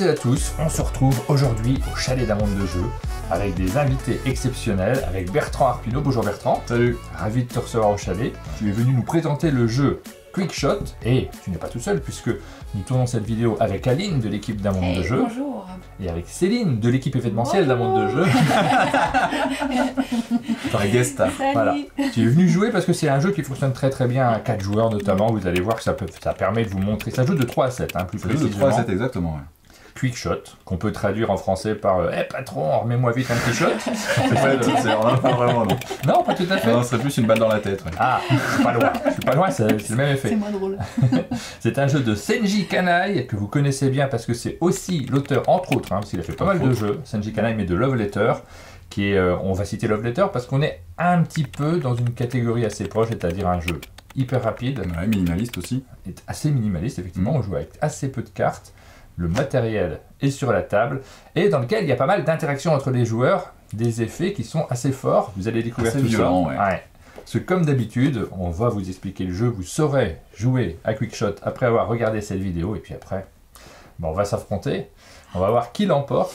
toutes et à tous, on se retrouve aujourd'hui au chalet d'un monde de jeu avec des invités exceptionnels, avec Bertrand Arpineau. Bonjour Bertrand. Salut. Ravi de te recevoir au chalet. Tu es venu nous présenter le jeu Quickshot et tu n'es pas tout seul puisque nous tournons cette vidéo avec Aline de l'équipe d'un monde de jeu. Bonjour. Et avec Céline de l'équipe événementielle d'un monde de jeu. Par guest star. Voilà. Tu es venu jouer parce que c'est un jeu qui fonctionne très très bien à 4 joueurs notamment. Vous allez voir que ça permet de vous montrer. Ça joue de 3 à 7, hein, plus précisément. De 3 à 7 exactement. Ouais. Quickshot, qu'on peut traduire en français par hey, patron, remets-moi vite un petit shot. On en a pas vraiment. Non. Non, pas tout à fait. Non, ce serait plus une balle dans la tête. Ouais. Ah, je suis pas loin. Je suis pas loin, c'est le même effet. C'est moins drôle. C'est un jeu de Senji Kanai que vous connaissez bien parce que c'est aussi l'auteur, entre autres, hein, parce qu'il a fait pas mal de jeux. Senji Kanai, mais de Love Letter, qui est, on va citer Love Letter parce qu'on est un petit peu dans une catégorie assez proche, c'est-à-dire un jeu hyper rapide. Ouais, minimaliste aussi. Assez minimaliste, effectivement. On joue avec assez peu de cartes. Le matériel est sur la table et dans lequel il y a pas mal d'interactions entre les joueurs, des effets qui sont assez forts. Vous allez découvrir assez tout violent, ça. Ouais. Ouais. Parce que comme d'habitude, on va vous expliquer le jeu. Vous saurez jouer à Quickshot après avoir regardé cette vidéo et puis après, on va s'affronter. On va voir qui l'emporte.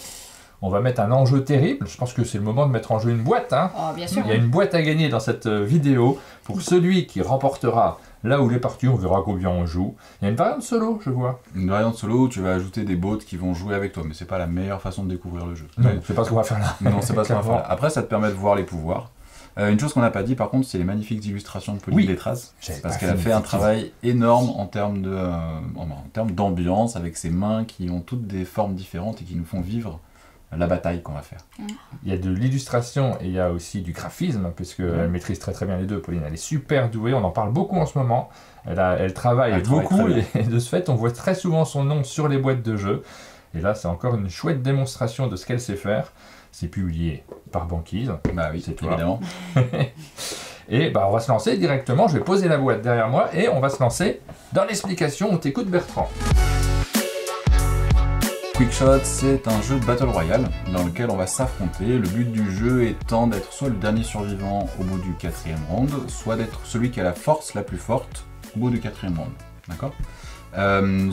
On va mettre un enjeu terrible. Je pense que c'est le moment de mettre en jeu une boîte. Hein. Oh, bien sûr. Il y a une boîte à gagner dans cette vidéo pour celui qui remportera. Là où il est parti, on verra combien on joue. Il y a une variante solo, je vois. Une variante solo où tu vas ajouter des bots qui vont jouer avec toi, mais c'est pas la meilleure façon de découvrir le jeu. Non, c'est pas ce qu'on va faire là. Non, c'est pas ce qu'on va faire là. Après, ça te permet de voir les pouvoirs. Une chose qu'on n'a pas dit, par contre, c'est les magnifiques illustrations de Pauline Letras. Parce qu'elle a fait un travail énorme en termes d'ambiance, avec ses mains qui ont toutes des formes différentes et qui nous font vivre la bataille qu'on va faire. Il y a de l'illustration et il y a aussi du graphisme, puisqu'elle maîtrise très très bien les deux. Pauline, elle est super douée, on en parle beaucoup en ce moment. Elle travaille beaucoup et de ce fait, on voit très souvent son nom sur les boîtes de jeux. Et là, c'est encore une chouette démonstration de ce qu'elle sait faire. C'est publié par Banquise. Bah oui, c'est toi. Évidemment. Et on va se lancer directement. Je vais poser la boîte derrière moi et on va se lancer dans l'explication. On t'écoute, Bertrand. Quickshot, c'est un jeu de Battle Royale dans lequel on va s'affronter. Le but du jeu étant d'être soit le dernier survivant au bout du 4e round, soit d'être celui qui a la force la plus forte au bout du 4e round. D'accord ?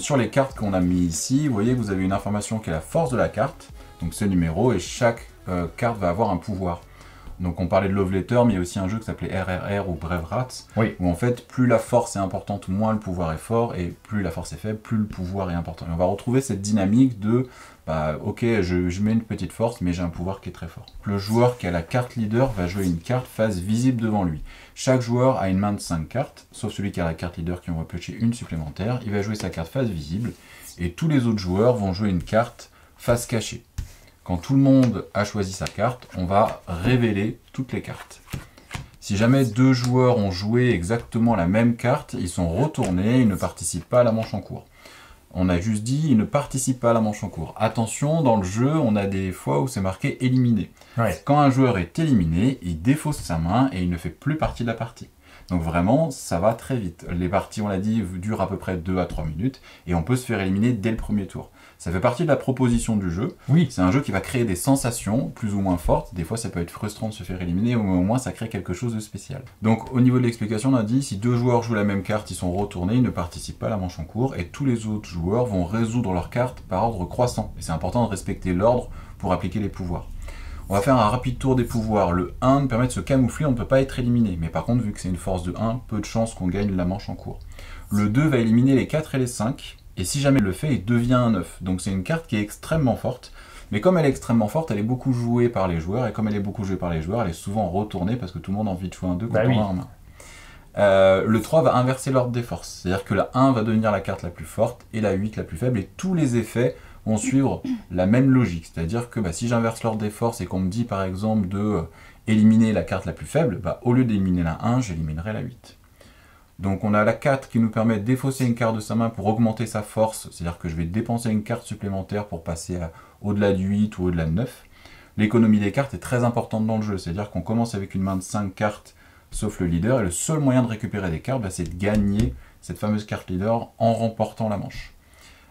Sur les cartes qu'on a mis ici, vous voyez que vous avez une information qui est la force de la carte, donc ce numéro, et chaque carte va avoir un pouvoir. Donc on parlait de Love Letter, mais il y a aussi un jeu qui s'appelait RRR ou Brave Rats, où en fait plus la force est importante, moins le pouvoir est fort, et plus la force est faible, plus le pouvoir est important. Et on va retrouver cette dynamique de, ok, je mets une petite force, mais j'ai un pouvoir qui est très fort. Le joueur qui a la carte leader va jouer une carte face visible devant lui. Chaque joueur a une main de 5 cartes, sauf celui qui a la carte leader qui en va piocher une supplémentaire. Il va jouer sa carte face visible, et tous les autres joueurs vont jouer une carte face cachée. Quand tout le monde a choisi sa carte, on va révéler toutes les cartes. Si jamais 2 joueurs ont joué exactement la même carte, ils sont retournés, ils ne participent pas à la manche en cours. On a juste dit, ils ne participent pas à la manche en cours. Attention, dans le jeu, on a des fois où c'est marqué « éliminé ». Quand un joueur est éliminé, il défausse sa main et il ne fait plus partie de la partie. Donc vraiment, ça va très vite. Les parties, on l'a dit, durent à peu près 2 à 3 minutes et on peut se faire éliminer dès le premier tour. Ça fait partie de la proposition du jeu. Oui. C'est un jeu qui va créer des sensations plus ou moins fortes. Des fois, ça peut être frustrant de se faire éliminer, mais au moins, ça crée quelque chose de spécial. Donc, au niveau de l'explication, on a dit, si 2 joueurs jouent la même carte, ils sont retournés, ils ne participent pas à la manche en cours, et tous les autres joueurs vont résoudre leur carte par ordre croissant. Et c'est important de respecter l'ordre pour appliquer les pouvoirs. On va faire un rapide tour des pouvoirs. Le 1 nous permet de se camoufler, on ne peut pas être éliminé. Mais par contre, vu que c'est une force de 1, peu de chances qu'on gagne la manche en cours. Le 2 va éliminer les 4 et les 5. Et si jamais il le fait, il devient un 9. Donc c'est une carte qui est extrêmement forte. Mais comme elle est extrêmement forte, elle est beaucoup jouée par les joueurs. Et comme elle est beaucoup jouée par les joueurs, elle est souvent retournée parce que tout le monde a envie de jouer un 2 quand on a en main. Le 3 va inverser l'ordre des forces. C'est-à-dire que la 1 va devenir la carte la plus forte et la 8 la plus faible. Et tous les effets vont suivre la même logique. C'est-à-dire que si j'inverse l'ordre des forces et qu'on me dit par exemple de éliminer la carte la plus faible, au lieu d'éliminer la 1, j'éliminerai la 8. Donc on a la 4 qui nous permet de défausser une carte de sa main pour augmenter sa force, c'est-à-dire que je vais dépenser une carte supplémentaire pour passer au-delà du 8 ou au-delà de 9. L'économie des cartes est très importante dans le jeu, c'est-à-dire qu'on commence avec une main de 5 cartes, sauf le leader, et le seul moyen de récupérer des cartes, c'est de gagner cette fameuse carte leader en remportant la manche.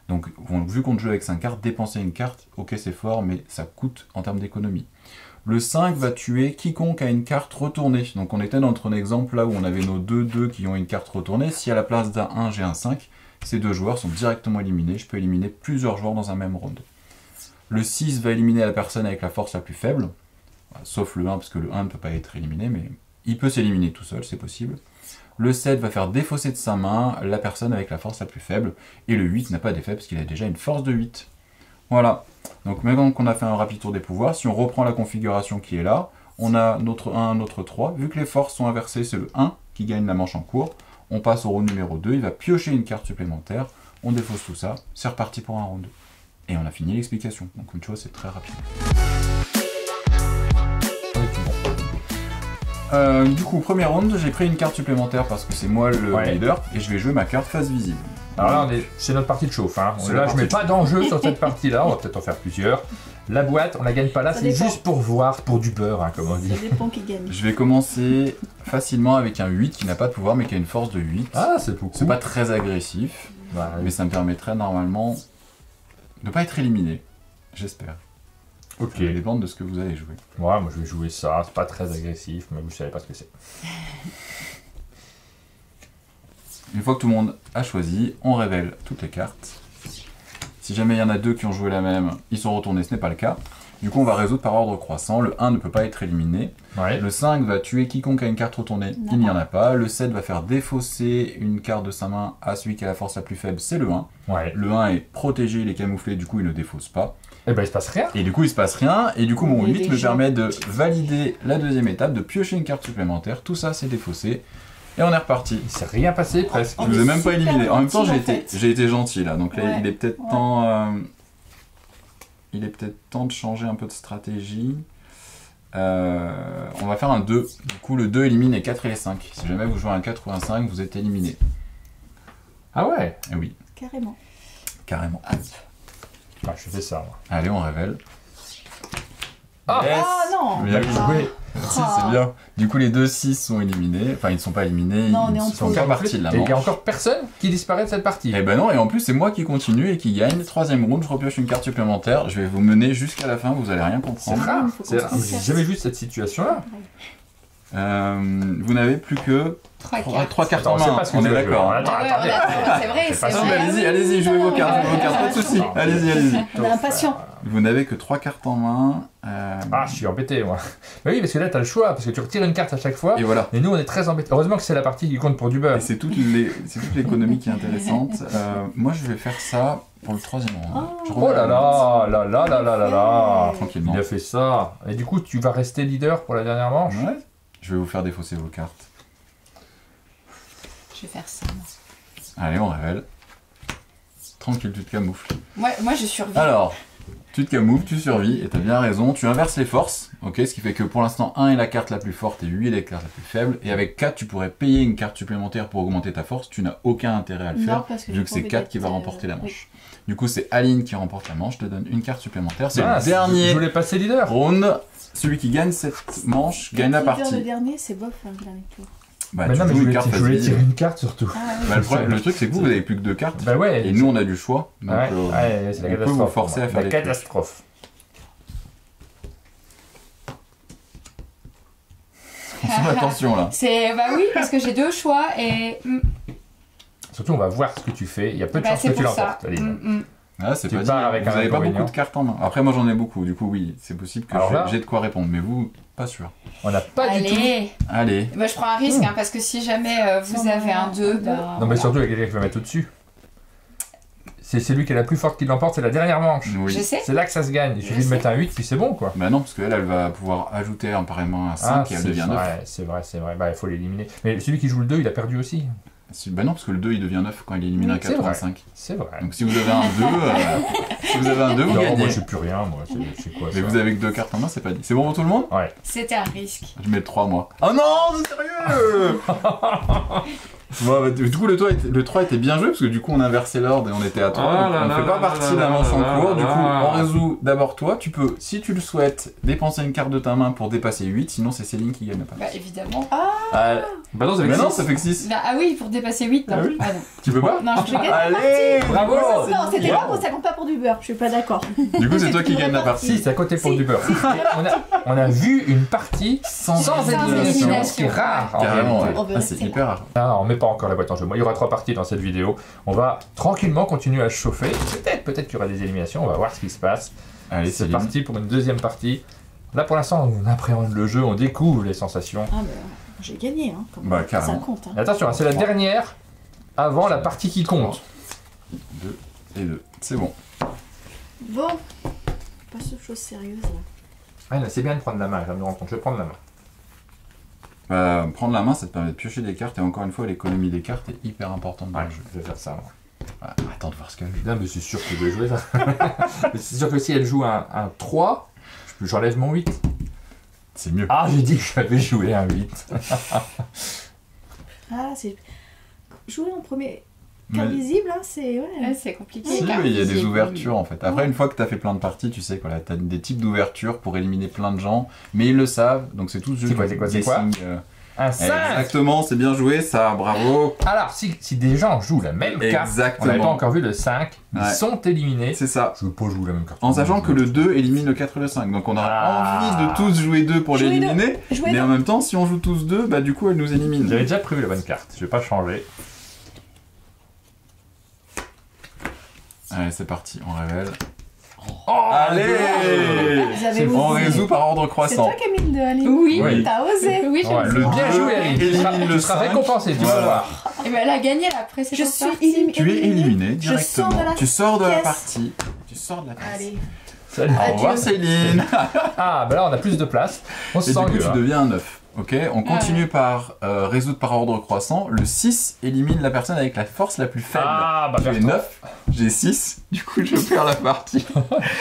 Donc vu qu'on joue avec 5 cartes, dépenser une carte, ok c'est fort, mais ça coûte en termes d'économie. Le 5 va tuer quiconque a une carte retournée. Donc on était dans notre exemple là où on avait nos 2-2 qui ont une carte retournée. Si à la place d'un 1 j'ai un 5, ces 2 joueurs sont directement éliminés. Je peux éliminer plusieurs joueurs dans un même round. Le 6 va éliminer la personne avec la force la plus faible. Sauf le 1, parce que le 1 ne peut pas être éliminé, mais il peut s'éliminer tout seul, c'est possible. Le 7 va faire défausser de sa main la personne avec la force la plus faible. Et le 8 n'a pas d'effet, parce qu'il a déjà une force de 8. Voilà. Donc maintenant qu'on a fait un rapide tour des pouvoirs, si on reprend la configuration qui est là, on a notre 1, notre 3. Vu que les forces sont inversées, c'est le 1 qui gagne la manche en cours. On passe au round numéro 2, il va piocher une carte supplémentaire. On défausse tout ça, c'est reparti pour un round 2. Et on a fini l'explication. Donc comme tu vois, c'est très rapide. Du coup, premier round, j'ai pris une carte supplémentaire parce que c'est moi le leader et je vais jouer ma carte face visible. Alors là, c'est notre partie de chauffe. Hein. Là, je mets pas d'enjeu sur cette partie-là, on va peut-être en faire plusieurs. La boîte, on la gagne pas là, c'est juste pour voir, pour du beurre, hein, comme on dit. Ça dépend qui gagne. Je vais commencer facilement avec un 8 qui n'a pas de pouvoir mais qui a une force de 8. Ah, c'est beaucoup. C'est pas très agressif, mais ça me permettrait normalement de pas être éliminé. J'espère. Ok. Ça va dépendre de ce que vous allez jouer. Ouais, moi je vais jouer ça, c'est pas très agressif, mais vous savez pas ce que c'est. Une fois que tout le monde a choisi, on révèle toutes les cartes. Si jamais il y en a deux qui ont joué la même, ils sont retournés, ce n'est pas le cas. Du coup, on va résoudre par ordre croissant. Le 1 ne peut pas être éliminé. Ouais. Le 5 va tuer quiconque a une carte retournée, il n'y en a pas. Le 7 va faire défausser une carte de sa main à celui qui a la force la plus faible, c'est le 1. Ouais. Le 1 est protégé, il est camouflé, du coup il ne défausse pas. Et ben il se passe rien. Et du coup il se passe rien, et du coup mon Oui, 8 me permet de valider la deuxième étape, de piocher une carte supplémentaire. Tout ça c'est défaussé. Et on est reparti. Il s'est rien passé presque. Je vous ai même pas éliminé. En même temps, gentil, j'ai été gentil là. Donc là, Ouais. il est peut-être temps. Il est peut-être temps de changer un peu de stratégie. On va faire un 2. Du coup, le 2 élimine les 4 et les 5. Si jamais vous jouez un 4 ou un 5, vous êtes éliminé. Ah ouais. Et oui, Carrément. carrément. Ah, je fais ça moi. Allez, on révèle. Ah. Yes. Oh non. Bien Ah. joué. Si, c'est bien. Du coup, les 2-6 sont éliminés. Enfin, ils ne sont pas éliminés. Non, on est ils en sont pause. pas partis de la Et il manche. y a encore personne qui disparaît de cette partie. Eh ben non, et en plus c'est moi qui continue et qui gagne. Troisième round, je repioche une carte supplémentaire. Je vais vous mener jusqu'à la fin, vous allez rien C'est comprendre. rare. il faut qu'on C'est rare. se J'ai concerте. jamais vu cette situation-là. Vous n'avez plus que 3 cartes Attends, en on sait main, pas ce que on tu est veux d'accord. jouer. Attends, Ah ouais, attendez. c'est vrai, C'est c'est pas Ah, sûr. mais vrai. allez-y, allez-y, jouez vos cartes, pas de soucis. Allez-y, allez-y. On est impatient. Vous n'avez que 3 cartes en main. Ah, je suis embêté moi. Mais oui, parce que là t'as le choix, parce que tu retires une carte à chaque fois. Et voilà. Et nous on est très embêtés. Heureusement que c'est la partie qui compte pour du beurre. Et c'est toute l'économie qui est intéressante. Moi, je vais faire ça pour le troisième round. Je Oh là là, là là là là là là. Tranquillement. Il a fait ça. Et du coup, tu vas rester leader pour la dernière manche. Ouais. Je vais vous faire défausser vos cartes. Je vais faire ça. Allez, on révèle. Tranquille, tu te camoufles. Moi, je survis. Alors, tu te camoufles, tu survis, et t'as bien raison, tu inverses les forces, ok, ce qui fait que pour l'instant 1 est la carte la plus forte et 8 est la carte la plus faible, et avec 4 tu pourrais payer une carte supplémentaire pour augmenter ta force, tu n'as aucun intérêt à le faire, parce vu que c'est 4 qui va remporter la manche. Du coup c'est Aline qui remporte la manche, je te donne une carte supplémentaire, c'est Ah, le dernier Je voulais passer leader. round, celui qui gagne cette manche gagne la Le partie. dernier, c'est bof, le dernier tour. Bah Mais tu non, mais joues je une voulais, carte je face voulais visible. tirer une carte surtout. Ah oui. Bah, le truc c'est que vous avez plus que 2 cartes, Bah ouais. et nous on a du choix, donc Ouais, ouais, c'est la on peut catastrophe. vous forcer à faire la des trucs. catastrophe. Attention là. Bah oui, parce que j'ai 2 choix et. Surtout, on va voir ce que tu fais. Il y a peu de Bah, chances c'est que tu pour ça. l'emportes, Aline. Ah, c'est Tu pas dit, pars avec vous un avez pas beaucoup inconvénient. de cartes en main. Après, moi j'en ai beaucoup, du coup, oui, c'est possible que Alors là- j'ai de quoi répondre, mais vous, pas sûr. On n'a pas du tout. Allez, Allez, bah, je prends un risque parce que si jamais vous avez un 2, bah. Non, mais surtout, il y a quelqu'un qui va mettre au-dessus. C'est celui qui est la plus forte qui l'emporte, c'est la dernière manche. oui. Je sais. C'est là que ça se gagne. Il Je suffit de sais. mettre un 8, puis c'est bon, quoi. Bah non, parce qu'elle, elle va pouvoir ajouter un pareillement un 5 Ah, et elle c'est devient 9. vrai, c'est vrai, c'est vrai. Bah, il faut l'éliminer. Mais celui qui joue le 2, il a perdu aussi. Bah non, parce que le 2 il devient 9 quand il élimine Oui, un c'est 4 ou un vrai. 5. C'est vrai. Donc si vous avez un 2, si vous avez un 2, vous Non, gagnez. moi, je sais plus rien, moi. C'est quoi, Mais ça? vous avez que 2 cartes en main, c'est pas dit. C'est bon pour tout le monde? Ouais. C'était un risque. Je mets le 3 moi. Oh non, c'est sérieux. Bon, bah, du coup, le 3 était bien joué parce que du coup, on inversait l'ordre et on était à 3. Ah donc là on ne là fait pas là partie de là la manche en là cours. là Du coup, là. on résout d'abord toi. Tu peux, si tu le souhaites, dépenser une carte de ta main pour dépasser 8. Sinon, c'est Céline qui gagne la partie. Bah évidemment. Bah non, ça fait Mais que non, six. ça fait que 6. Ah oui, pour dépasser 8, non. Ah oui. Ah non. Tu peux pas? Non, je gagne. Allez, bravo. Non, c'était pas Bravo. pour ça compte pas pour du beurre, je suis pas d'accord. Du coup, c'est toi qui gagne la Si, partie. c'est à côté pour Si. du beurre. Et on a vu une partie sans élimination. élimination, ce qui est rare en Carrément, réalité. ouais. Ah, c'est hyper rare. Ah, on met pas encore la boîte en jeu. Moi, il y aura 3 parties dans cette vidéo. On va tranquillement continuer à chauffer. Peut-être qu'il y aura des éliminations. On va voir ce qui se passe. Allez, C'est parti pour une deuxième partie. Là, pour l'instant, on appréhende le jeu, on découvre les sensations. Ah, bah, j'ai gagné, hein, quand même. Bah, carrément. Ça compte. Hein. Attention, c'est la dernière avant la partie qui compte. 2 et 2. C'est bon. Bon, pas de choses sérieuses là. Ah, là, c'est bien de prendre la main, je me rends compte. Je vais prendre la main. Prendre la main, ça te permet de piocher des cartes, et encore une fois, l'économie des cartes est hyper importante dans Ouais, le jeu. je vais faire ça. Moi. Voilà, attends de voir ce qu'elle joue. Non, mais c'est sûr que je vais jouer ça. Mais c'est sûr que si elle joue un 3, j'enlève mon 8. C'est mieux. Ah, j'ai dit que j'avais joué un 8. Ah, c'est. Jouer en premier. Carte Mais- visible, hein, c'est. Ouais, Ouais. c'est compliqué. Si, car mais il y a des visible, ouvertures en fait. Après, une fois que tu as fait plein de parties, tu sais quoi, tu as des types d'ouvertures pour éliminer plein de gens, mais ils le savent, donc c'est tout ce jeu. C'est quoi, du c'est quoi guessing, Un 5. Exactement, c'est bien joué, ça, bravo. Alors, si des gens jouent la même carte, on Exactement. n'avait pas encore vu le 5, ils Ouais. sont éliminés. C'est ça. Je veux pas jouer la même carte. En sachant que le 2 élimine le 4 et le 5, donc on a envie de tous jouer 2 pour Jouer l'éliminer, Jouer mais dans- en même temps, si on joue tous 2, bah du coup elle nous élimine. J'avais déjà prévu la bonne carte, je vais pas changer. Allez, c'est parti, on révèle. Oh, Allez Vous avez bon. On osé. résout par ordre C'est croissant. toi qui as mis le 2, Aline. Oui, Oui. T'as osé. oui, Ouais, je le bien deux joué, Aline. élimine le Tu seras 5. récompensé, tu vas Voilà. voir. Et ben, elle a gagné la Je précédente suis partie. éliminée. Tu es éliminé Je directement. sors de la Tu sors de la pièce. partie. Tu sors de la pièce. Allez. Salut. Au revoir Céline. Ah, bah là on a plus de place. On se Et sent du coup mieux. tu hein. deviens un 9. Ok, on continue par résoudre par ordre croissant. Le 6 élimine la personne avec la force la plus faible. Ah, bah Tu es Bertrand. 9, j'ai 6, du coup je perds la partie.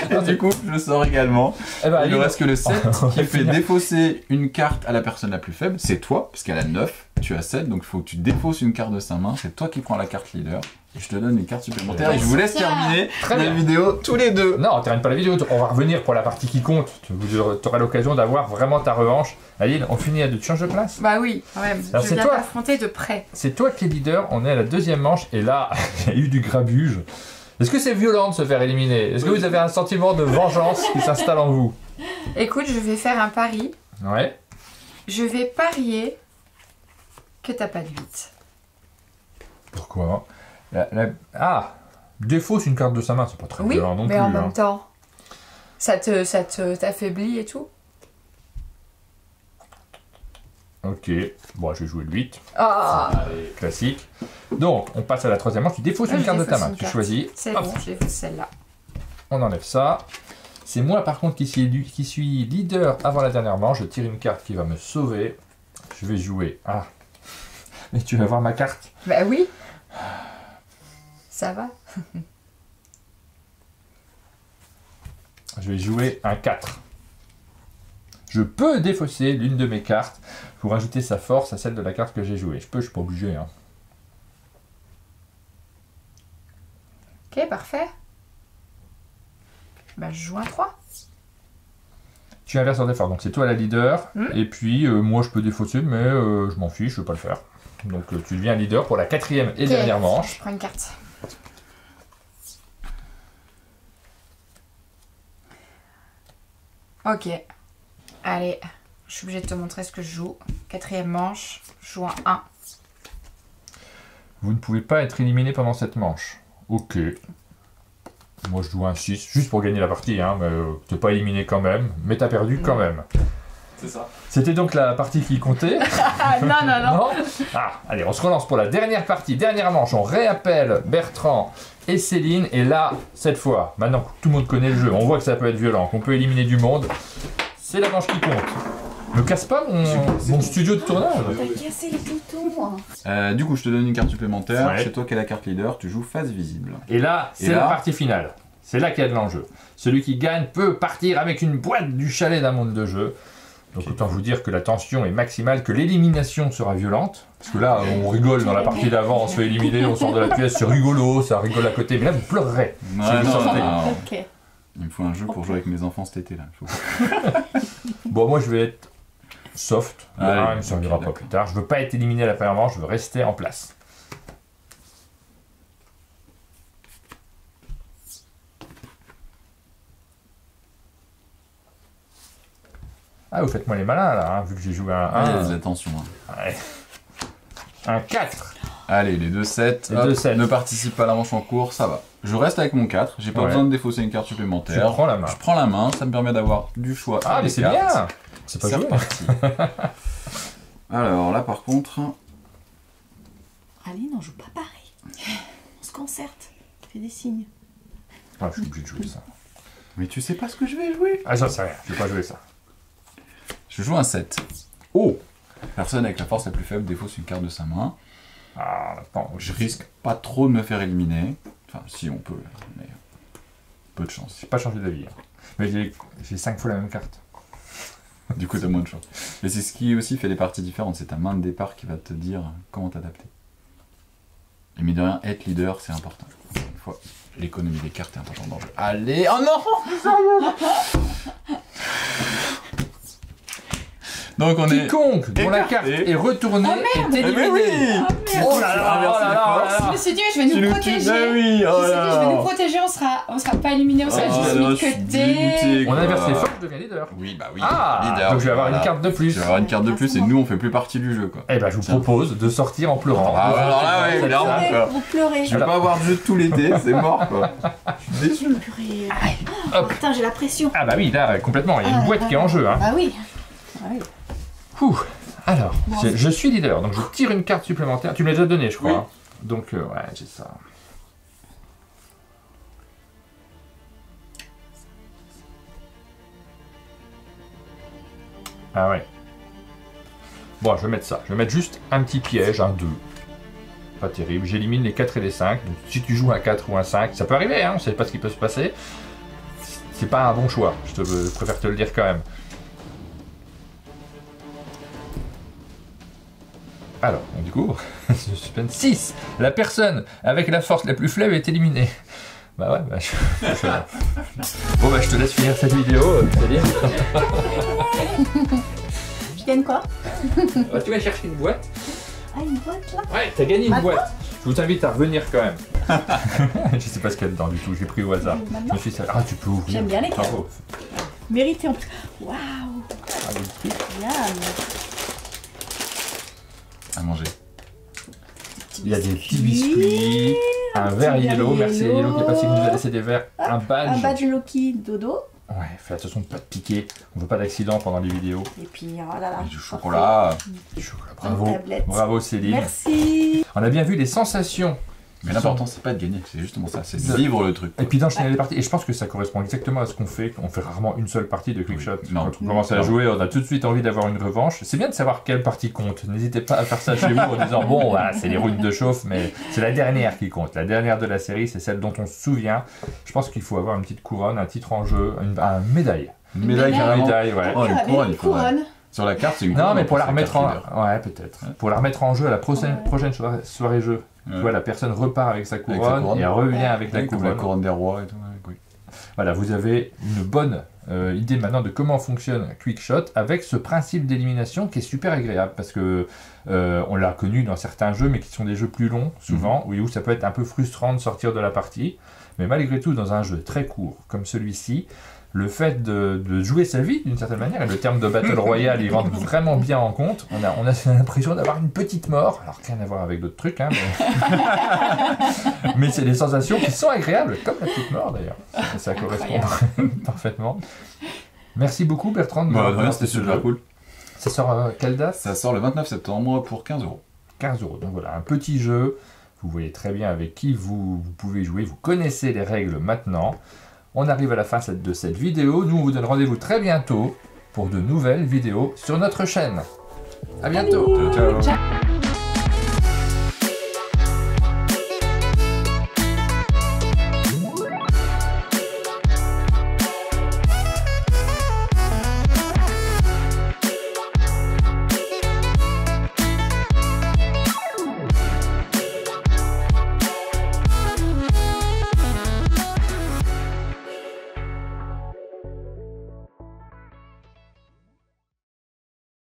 Et du coup je sors également. Eh ben, Il ne Aline, reste que le 7 on qui va fait finir. défausser une carte à la personne la plus faible. C'est toi, puisqu'elle a 9, tu as 7, donc il faut que tu défausses une carte de sa main. C'est toi qui prends la carte leader. Et je te donne une carte supplémentaire et je vous laisse Tiens. terminer Très la bien. vidéo tous les deux. Non, on termine pas la vidéo, on va revenir pour la partie qui compte. Tu auras l'occasion d'avoir vraiment ta revanche. Aline, on finit à deux, tu changes de place. Bah oui, quand même. Alors, Je c'est viens toi. t'affronter de près. C'est toi qui es leader, on est à la deuxième manche et là, il y a eu du grabuge. Est-ce que c'est violent de se faire éliminer? Est-ce que vous avez un sentiment de vengeance qui s'installe en vous? Écoute, je vais faire un pari. Ouais. Je vais parier que t'as pas de 8. Pourquoi? Ah, défausse une carte de sa main, c'est pas très Oui, violent non mais plus. en hein. même temps, ça t'affaiblit et tout. Ok, bon, je vais jouer le 8. Ah, Allez, classique. Donc, on passe à la troisième manche, tu défausses Ah, une je carte de ta défausse main, une tu carte. choisis. c'est Hop, bon, j'ai fait celle-là. on enlève ça. C'est moi par contre qui suis leader avant la dernière manche, je tire une carte qui va me sauver. Je vais jouer. Ah, mais tu vas voir ma carte. Bah oui. Ça va. Je vais jouer un 4. Je peux défausser l'une de mes cartes pour ajouter sa force à celle de la carte que j'ai jouée. Je suis pas obligé. Hein. Ok, parfait. Bah je joue un 3. Tu inverses l'ordre d'effort, donc c'est toi la leader, et puis moi je peux défausser, mais je m'en fiche, je vais pas le faire. Donc tu deviens leader pour la quatrième et Ok, dernière manche. Je prends une carte. Ok. Allez, je suis obligée de te montrer ce que je joue. Quatrième manche, je joue un 1. Vous ne pouvez pas être éliminé pendant cette manche. Ok. Moi je joue un 6, juste pour gagner la partie, hein, mais t'es pas éliminé quand même, mais t'as perdu quand même. C'est ça. C'était donc la partie qui comptait. Ah non, non, non. Non. Ah, allez, on se relance pour la dernière partie, dernière manche. On réappelle Bertrand et Céline. Et là, cette fois, maintenant que tout le monde connaît le jeu, on voit que ça peut être violent, qu'on peut éliminer du monde. C'est la manche qui compte. Ne casse pas mon studio de tournage. T'as cassé les boutons. Du coup, je te donne une carte supplémentaire. Ouais. C'est toi qui es la carte leader. Tu joues face visible. Et là, c'est Et là la partie finale. C'est là qu'il y a de l'enjeu. Celui qui gagne peut partir avec une boîte du chalet d'un monde de jeu. Donc autant vous dire que la tension est maximale, que l'élimination sera violente. Parce que là, on rigole dans la partie d'avant, on se fait éliminer, on sort de la pièce, c'est rigolo, ça rigole à côté. Mais là, vous pleurerez. Ouais, vous non, sortez. non. Ok. Il me faut un jeu pour jouer avec mes enfants cet été là. Il faut- Bon, moi, je vais être soft. Le Allez, 1 ne servira ok, pas d'accord. plus tard. Je veux pas être éliminé à la première manche, je veux rester en place. Ah, vous faites moi les malins là, hein, vu que j'ai joué un Ah, il y a 1. de la tension. Hein. Ouais. Un 4. Allez, les 2-7. Les 2-7. Ne participe pas à la manche en cours, ça va. Je reste avec mon 4. J'ai pas Ouais. besoin de défausser une carte supplémentaire. Tu prends la main. Je prends la main, ça me permet d'avoir du choix. Ah, à mais des c'est cartes. bien. C'est pas C'est joué. reparti. Alors là, par contre, Aline, on joue pas pareil. On se concerte. Fais des signes. Ah, je suis obligé de jouer ça. mais tu sais pas ce que je vais jouer. Ah, j'en sais rien. Je vais pas jouer ça. Je joue un 7. Oh! Personne avec la force la plus faible défausse une carte de sa main. Ah, attends. Je risque pas trop de me faire éliminer. Enfin, si on peut, mais peu de chance. J'ai pas changé d'avis. Hein. Mais j'ai 5 fois la même carte. Du coup, t'as moins de chance. Mais c'est ce qui aussi fait des parties différentes. C'est ta main de départ qui va te dire comment t'adapter. Et mine de rien, être leader, c'est important. Une fois, l'économie des cartes est importante dans le jeu. Allez, oh non! Donc on est... Quiconque dont la écarté. carte est retournée est éliminé. Mais oui! Oh là là, oh là là, Je me suis dit, je vais nous protéger. Ah oui, oh Je me suis dit, je vais nous là! protéger, on sera pas éliminés, on sera Oh juste là là, mis de je suis côté. dégoûté, On quoi. inverse les forces, je deviens leader. Oui, bah oui. Ah, leader. donc je vais avoir voilà. une carte de plus. Je vais avoir une carte de plus et nous on fait plus partie du jeu quoi. Eh ben, je vous propose de sortir en pleurant. Ah, alors là, ouais, Cette clairement. carte. quoi. Vous pleurez. Je vais pas avoir de jeu tout l'été, c'est mort quoi. Je suis déçu. Purée. Hop. Oh, putain, j'ai la pression. Ah bah oui, là, complètement. Il y a une boîte qui est en jeu. Hein. Ah oui. Ah oui. Ouh. Alors, Bon. je suis leader, donc je tire une carte supplémentaire. Tu me l'as déjà donnée, je crois. Oui. Hein. Donc, ouais, j'ai ça. Ah ouais. Bon, je vais mettre ça. Je vais mettre juste un petit piège, un 2. Pas terrible. J'élimine les 4 et les 5. Donc, si tu joues un 4 ou un 5, ça peut arriver, hein, on sait pas ce qui peut se passer. C'est pas un bon choix. Je préfère te le dire quand même. Alors, on découvre, suspense 6. La personne avec la force la plus faible est éliminée. Bah ouais, bah bon bah je te laisse finir cette vidéo, Céline. Je gagne quoi? Tu vas chercher une boîte. Ah, une boîte là? Ouais, t'as gagné une Maintenant boîte. Je vous invite à revenir quand même. Je sais pas ce qu'il y a dedans du tout, j'ai pris au hasard. Je Maintenant? me suis dit, ah tu peux ouvrir. J'aime bien les cartes. Bravo. Mérité en plus. Waouh. Ah, des trucs. Miam. À manger. Il y a des petits biscuits, un verre petit verre yellow, merci à yellow. Yellow qui est passé, qui nous a laissé des verres, un badge. Un badge Loki dodo. Ouais, fais attention de pas te piquer, on veut pas d'accident pendant les vidéos. Et puis, oh là là. Du chocolat. Du chocolat, Une bravo, tablette. bravo Céline. Merci. On a bien vu les sensations. Mais l'important c'est pas de gagner, c'est justement ça, c'est de De- vivre le truc. Et puis d'enchaîner les parties. Et je pense que ça correspond exactement à ce qu'on fait. On fait rarement une seule partie de Quickshot. Non. Quand on commence à Non. jouer, on a tout de suite envie d'avoir une revanche. C'est bien de savoir quelle partie compte. N'hésitez pas à faire ça chez vous en disant bon, voilà, c'est les routes de chauffe, mais c'est la dernière qui compte. La dernière de la série, c'est celle dont on se souvient. Je pense qu'il faut avoir une petite couronne, un titre en jeu, un médaille. Une médaille Une carrément. médaille, ouais. Oh, une Ah, couronne, une il faudrait. couronne. Sur la carte, c'est une Non, couronne, mais pour la c'est remettre carte en... leader. Ouais, peut-être. Ouais. Pour la remettre en jeu à la prochaine, Ouais. prochaine soirée jeu. Ouais. Tu vois, la personne repart avec sa Avec sa couronne, couronne. et elle revient avec la Ouais, comme couronne. la couronne des rois et tout. Ouais, oui. Voilà, vous avez une bonne idée maintenant de comment fonctionne Quickshot avec ce principe d'élimination qui est super agréable parce que on l'a connu dans certains jeux mais qui sont des jeux plus longs souvent où ça peut être un peu frustrant de sortir de la partie. Mais malgré tout, dans un jeu très court comme celui-ci, le fait de jouer sa vie d'une certaine manière, et le terme de Battle Royale, il rentre vraiment bien en compte. On a l'impression d'avoir une petite mort, alors rien à voir avec d'autres trucs, hein, mais c'est des sensations qui sont agréables, comme la petite mort d'ailleurs. Ça correspond parfaitement. Merci beaucoup Bertrand de Bah, m'avoir rien, présenté c'était ce super jeu. cool. Ça sort quelle date? Ça sort le 29 septembre pour 15 €. 15 €. Donc voilà, un petit jeu. Vous voyez très bien avec qui vous pouvez jouer. Vous connaissez les règles maintenant. On arrive à la fin de cette vidéo. Nous, on vous donne rendez-vous très bientôt pour de nouvelles vidéos sur notre chaîne. À bientôt. Ciao, ciao. Ciao.